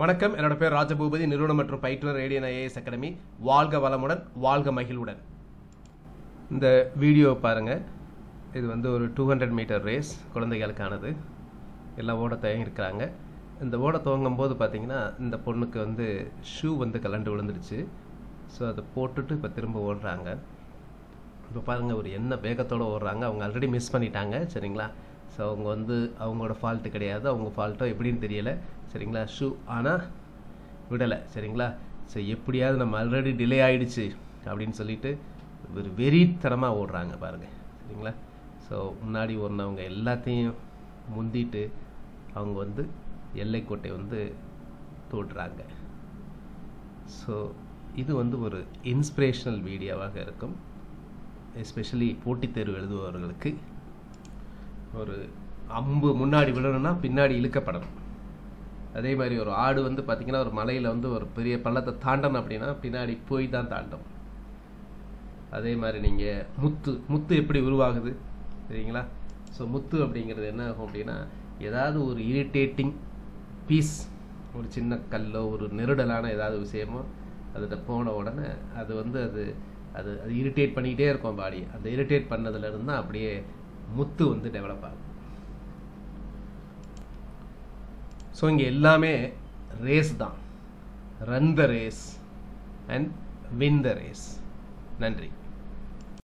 வணக்கம், என்னோட பேர் ராஜபூபதி, நிறுவனம் மற்றும் பயிற்றுனர் ரேடியன் IAS அகாடமி. வாழ்க வளமுடன், வாழ்க மகிழ்வுடன். இந்த வீடியோ பாருங்கள். இது வந்து ஒரு 200 மீட்டர் ரேஸ் குழந்தைகளுக்கானது. எல்லாம் ஓட தயங்கிருக்கிறாங்க. இந்த ஓட துவங்கும் போது பார்த்தீங்கன்னா இந்த பொண்ணுக்கு வந்து ஷூ வந்து கலண்டு விழுந்துடுச்சு. ஸோ அதை போட்டுட்டு இப்போ திரும்ப ஓடுறாங்க. இப்போ பாருங்கள் ஒரு என்ன வேகத்தோடு ஓடுறாங்க. அவங்க ஆல்ரெடி மிஸ் பண்ணிட்டாங்க, சரிங்களா? ஸோ அவங்க வந்து அவங்களோட ஃபால்ட்டு கிடையாது, அவங்க ஃபால்ட்டோ எப்படின்னு தெரியலை, சரிங்களா? ஷூ ஆனால் விடலை, சரிங்களா? ஸோ எப்படியாவது நம்ம ஆல்ரெடி டிலே ஆகிடுச்சு அப்படின்னு சொல்லிட்டு ஒரு வெறித்தனமாக ஓடுறாங்க பாருங்கள், சரிங்களா? ஸோ முன்னாடி ஓடினவங்க எல்லாத்தையும் முந்திட்டு அவங்க வந்து எல்லைக்கோட்டை வந்து தொடுறாங்க. ஸோ இது வந்து ஒரு இன்ஸ்பிரேஷனல் வீடியோவாக இருக்கும், எஸ்பெஷலி போட்டித் தேர்வு எழுதுபவர்களுக்கு. ஒரு அம்பு முன்னாடி விடணும்னா பின்னாடி இழுக்கப்படணும். அதே மாதிரி ஒரு ஆடு வந்து பார்த்திங்கன்னா ஒரு மலையில் வந்து ஒரு பெரிய பள்ளத்தை தாண்டணும் அப்படின்னா பின்னாடி போய் தான் தாண்டும். அதே மாதிரி நீங்கள் முத்து எப்படி உருவாகுது சரிங்களா? ஸோ முத்து அப்படிங்கிறது என்ன ஆகும் அப்படின்னா, ஏதாவது ஒரு இரிட்டேட்டிங் பீஸ், ஒரு சின்ன கல்லோ ஒரு நெருடலான ஏதாவது விஷயமோ அதில் போன உடனே அது வந்து அது அது அது இரிட்டேட் பண்ணிக்கிட்டே இருக்கும் பாடி. அந்த இரிட்டேட் பண்ணதுலேருந்து தான் அப்படியே முத்து வந்து டெவலப் ஆகும். ஸோ இங்கே எல்லாமே ரேஸ் தான். Run the race and win the race. நன்றி.